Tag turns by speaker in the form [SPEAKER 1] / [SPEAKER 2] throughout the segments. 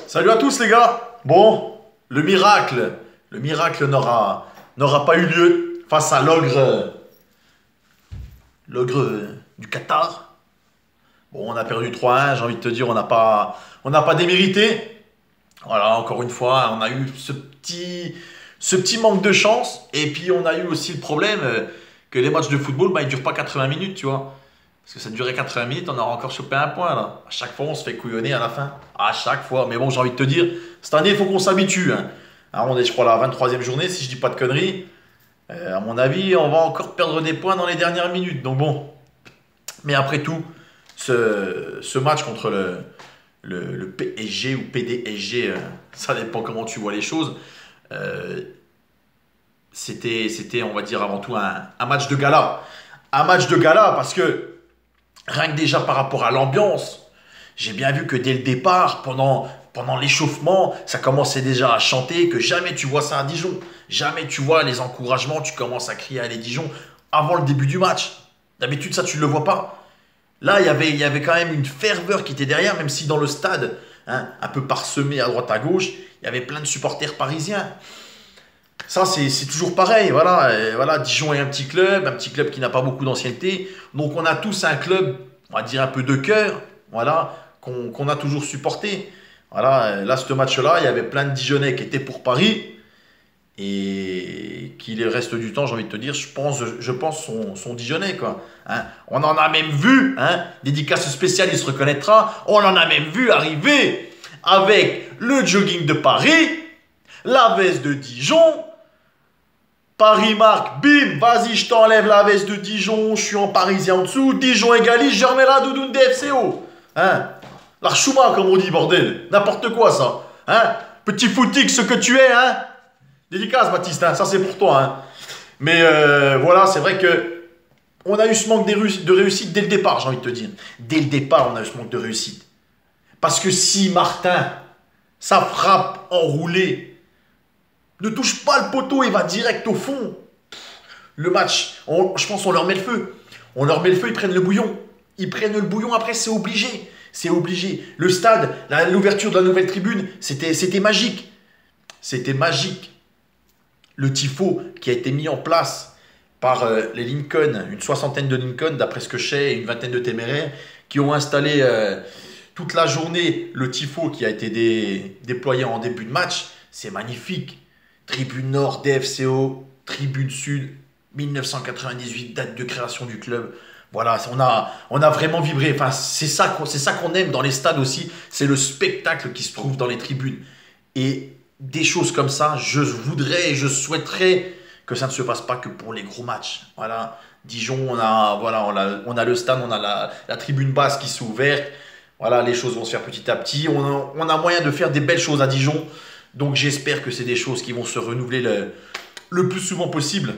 [SPEAKER 1] Salut à tous les gars. Bon, le miracle n'aura pas eu lieu face à l'ogre du Qatar. Bon, on a perdu 3-1, j'ai envie de te dire, on n'a pas démérité. Voilà, encore une fois, on a eu ce petit manque de chance. Et puis on a eu aussi le problème que les matchs de football, ils durent pas 80 minutes, tu vois. Parce que ça durait 80 minutes, on aura encore chopé un point là. À chaque fois, on se fait couillonner à la fin. À chaque fois. Mais bon, j'ai envie de te dire, cette année, il faut qu'on s'habitue. On est, je crois, à la 23e journée, si je dis pas de conneries. À mon avis, on va encore perdre des points dans les dernières minutes. Donc bon. Mais après tout, ce match contre le PSG ou PDSG, ça dépend comment tu vois les choses. C'était, on va dire, avant tout un match de gala. Un match de gala parce que rien que déjà par rapport à l'ambiance, j'ai bien vu que dès le départ, pendant l'échauffement, ça commençait déjà à chanter, que jamais tu vois ça à Dijon. Jamais tu vois les encouragements, tu commences à crier à les Dijon avant le début du match. D'habitude, ça, tu ne le vois pas. Là, il y avait quand même une ferveur qui était derrière, même si dans le stade, un peu parsemé à droite à gauche, il y avait plein de supporters parisiens. Ça, c'est toujours pareil, voilà. Voilà, Dijon est un petit club qui n'a pas beaucoup d'ancienneté. Donc, on a tous un club, on va dire un peu de cœur, voilà, qu'on a toujours supporté. Voilà, là, ce match-là, il y avait plein de Dijonnais qui étaient pour Paris et qui, le reste du temps, j'ai envie de te dire, je pense sont Dijonnais, quoi. On en a même vu, dédicace spéciale, il se reconnaîtra, on en a même vu arriver avec le jogging de Paris, la veste de Dijon. Paris marque, bim, vas-y, je t'enlève la veste de Dijon, je suis en parisien en dessous, Dijon égalise, je remets la doudoune DFCO. L'archouma, comme on dit, bordel. N'importe quoi, ça. Petit footique, ce que tu es, Dédicace, Baptiste, ça c'est pour toi, Mais voilà, c'est vrai que on a eu ce manque de réussite dès le départ, j'ai envie de te dire. Dès le départ, on a eu ce manque de réussite. Parce que si Martin, sa frappe enroulée, ne touche pas le poteau et va direct au fond. Le match, je pense qu'on leur met le feu. On leur met le feu, ils prennent le bouillon. Ils prennent le bouillon, après c'est obligé. C'est obligé. Le stade, l'ouverture de la nouvelle tribune, c'était magique. C'était magique. Le tifo qui a été mis en place par les Lincoln, une soixantaine de Lincoln, d'après ce que je sais, et une vingtaine de téméraires, qui ont installé toute la journée le tifo qui a été déployé en début de match. C'est magnifique. Tribune Nord, DFCO, Tribune Sud, 1998, date de création du club. Voilà, on a vraiment vibré. Enfin, c'est ça qu'on aime dans les stades aussi. C'est le spectacle qui se trouve dans les tribunes. Et des choses comme ça, je voudrais et je souhaiterais que ça ne se passe pas que pour les gros matchs. Voilà, Dijon, on a le stade, on a la tribune basse qui s'est ouverte. Voilà, les choses vont se faire petit à petit. On a moyen de faire des belles choses à Dijon. Donc j'espère que c'est des choses qui vont se renouveler le plus souvent possible.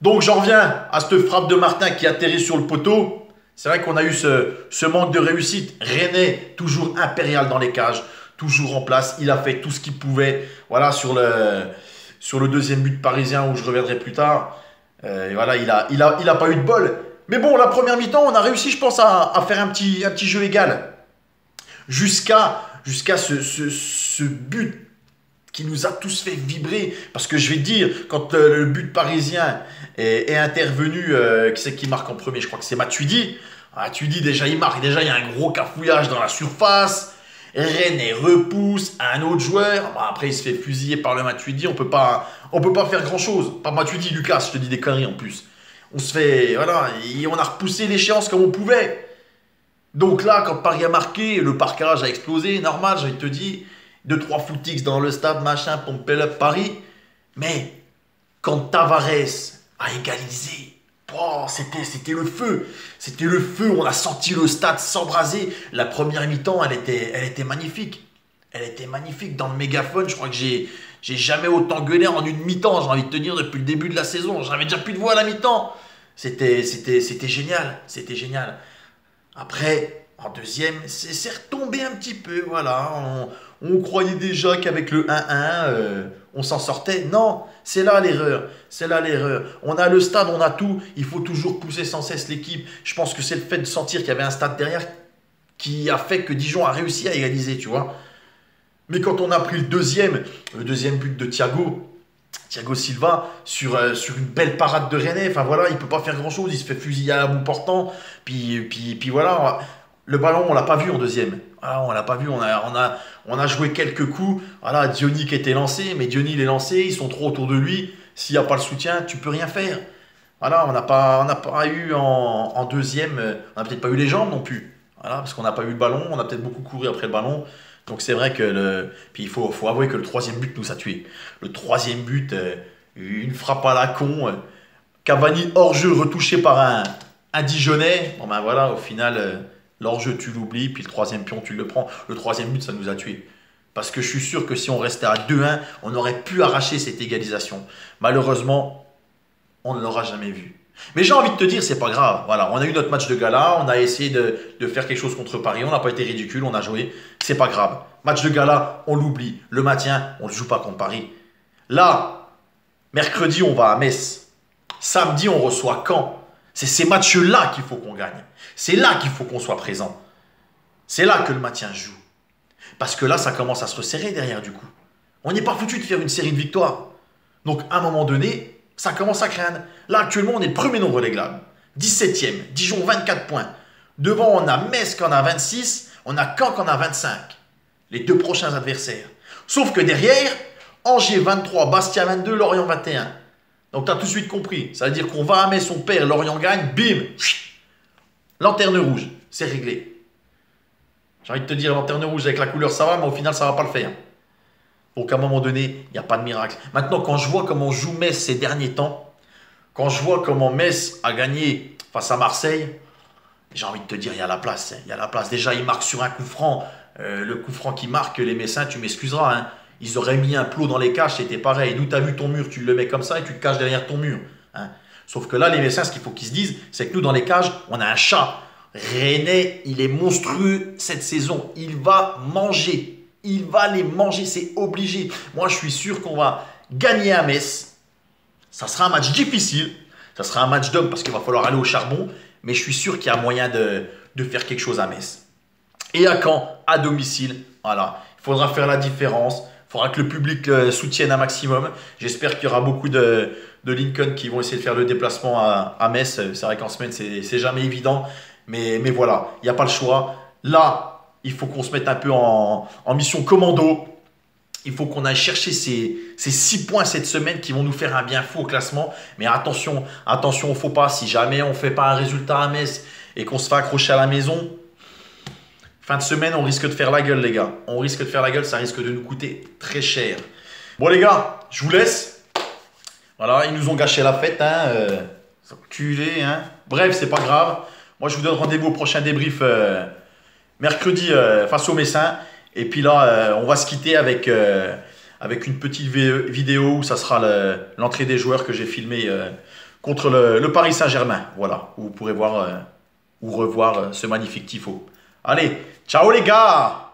[SPEAKER 1] Donc j'en reviens à cette frappe de Martin qui atterrit sur le poteau. C'est vrai qu'on a eu ce manque de réussite. Rennais, toujours impérial dans les cages, toujours en place. Il a fait tout ce qu'il pouvait. Voilà, sur le deuxième but parisien où je reviendrai plus tard. Et voilà, il a pas eu de bol. Mais bon, la première mi-temps, on a réussi, je pense, à faire un petit jeu égal. Jusqu'à ce but qui nous a tous fait vibrer. Parce que je vais te dire, quand le but parisien est intervenu, qui c'est qui marque en premier? Je crois que c'est Matuidi. Matuidi, déjà, il marque. Déjà, il y a un gros cafouillage dans la surface. Rennais repousse un autre joueur. Après, il se fait fusiller par le Matuidi. On peut pas faire grand-chose. Pas Matuidi, Lucas, je te dis des conneries en plus. On se fait... Voilà, et on a repoussé l'échéance comme on pouvait. Donc là, quand Paris a marqué, le parcage a explosé, normal, j'ai te dit, 2-3 footix dans le stade, machin, pompé up Paris. Mais quand Tavares a égalisé, oh, c'était le feu. C'était le feu, on a senti le stade s'embraser. La première mi-temps, elle était magnifique. Elle était magnifique dans le mégaphone. Je crois que j'ai jamais autant gueulé en une mi-temps, j'ai envie de te dire, depuis le début de la saison. J'avais déjà plus de voix à la mi-temps. C'était génial, c'était génial. Après, en deuxième, c'est retombé un petit peu, voilà. On croyait déjà qu'avec le 1-1, on s'en sortait. Non, c'est là l'erreur. C'est là l'erreur. On a le stade, on a tout. Il faut toujours pousser sans cesse l'équipe. Je pense que c'est le fait de sentir qu'il y avait un stade derrière qui a fait que Dijon a réussi à égaliser, tu vois. Mais quand on a pris le deuxième but de Thiago Silva, sur une belle parade de René, enfin voilà, il ne peut pas faire grand-chose, il se fait fusiller à bout portant, puis voilà, le ballon, on ne l'a pas vu en deuxième. Voilà, on l'a pas vu, on a joué quelques coups, voilà, Diony qui était lancé, mais Diony il est lancé, ils sont trop autour de lui, s'il n'y a pas le soutien, tu peux rien faire. Voilà, on n'a pas eu en deuxième, on n'a peut-être pas eu les jambes non plus, voilà, parce qu'on n'a pas eu le ballon, on a peut-être beaucoup couru après le ballon. Donc c'est vrai que puis il faut avouer que le troisième but nous a tués. Le troisième but, une frappe à la con, Cavani hors-jeu retouché par un Dijonais. Bon ben voilà, au final, l'hors-jeu tu l'oublies, puis le troisième pion tu le prends. Le troisième but ça nous a tués. Parce que je suis sûr que si on restait à 2-1, on aurait pu arracher cette égalisation. Malheureusement, on ne l'aura jamais vu. Mais j'ai envie de te dire, c'est pas grave. Voilà, on a eu notre match de gala, on a essayé de faire quelque chose contre Paris, on n'a pas été ridicule, on a joué, c'est pas grave. Match de gala, on l'oublie. Le maintien, on ne joue pas contre Paris. Là, mercredi, on va à Metz. Samedi, on reçoit Caen. C'est ces matchs-là qu'il faut qu'on gagne. C'est là qu'il faut qu'on soit présent. C'est là que le maintien joue. Parce que là, ça commence à se resserrer derrière du coup. On n'est pas foutu de faire une série de victoires. Donc, à un moment donné, ça commence à craindre. Là, actuellement, on est le premier non relégable. 17e. Dijon, 24 points. Devant, on a Metz qui en a 26. On a Caen qui en a 25. Les deux prochains adversaires. Sauf que derrière, Angers 23, Bastia 22, Lorient 21. Donc, tu as tout de suite compris. Ça veut dire qu'on va à Metz, on perd, Lorient gagne, bim. Lanterne rouge. C'est réglé. J'ai envie de te dire, lanterne rouge avec la couleur, ça va, mais au final, ça ne va pas le faire. Donc à un moment donné, il n'y a pas de miracle. Maintenant, quand je vois comment joue Metz ces derniers temps, quand je vois comment Metz a gagné face à Marseille, j'ai envie de te dire, il y a la place. Il y a la place. Déjà, il marque sur un coup franc. Le coup franc qui marque, les Messins, tu m'excuseras. Hein, ils auraient mis un plot dans les cages, c'était pareil. Nous, tu as vu ton mur, tu le mets comme ça et tu te caches derrière ton mur. Hein. Sauf que là, les Messins, ce qu'il faut qu'ils se disent, c'est que nous, dans les cages, on a un chat. René, il est monstrueux cette saison. Il va manger. Il va les manger, c'est obligé. Moi, je suis sûr qu'on va gagner à Metz. Ça sera un match difficile. Ça sera un match d'homme parce qu'il va falloir aller au charbon. Mais je suis sûr qu'il y a moyen de faire quelque chose à Metz. Et à Caen, à domicile, voilà. Il faudra faire la différence. Il faudra que le public soutienne un maximum. J'espère qu'il y aura beaucoup de Lincoln qui vont essayer de faire le déplacement à Metz. C'est vrai qu'en semaine, c'est jamais évident. Mais voilà, il n'y a pas le choix. Là, il faut qu'on se mette un peu en mission commando. Il faut qu'on aille chercher ces 6 points cette semaine qui vont nous faire un bien fou au classement. Mais attention, attention au faux pas. Si jamais on ne fait pas un résultat à Metz et qu'on se fait accrocher à la maison, fin de semaine, on risque de faire la gueule, les gars. On risque de faire la gueule, ça risque de nous coûter très cher. Bon, les gars, je vous laisse. Voilà, ils nous ont gâché la fête. Hein, culé, hein. Bref, c'est pas grave. Moi, je vous donne rendez-vous au prochain débrief mercredi face aux Messins. Et puis là, on va se quitter avec une petite vidéo où ça sera l'entrée des joueurs que j'ai filmé contre le Paris Saint-Germain. Voilà, où vous pourrez voir ou revoir ce magnifique tifo. Allez, ciao les gars!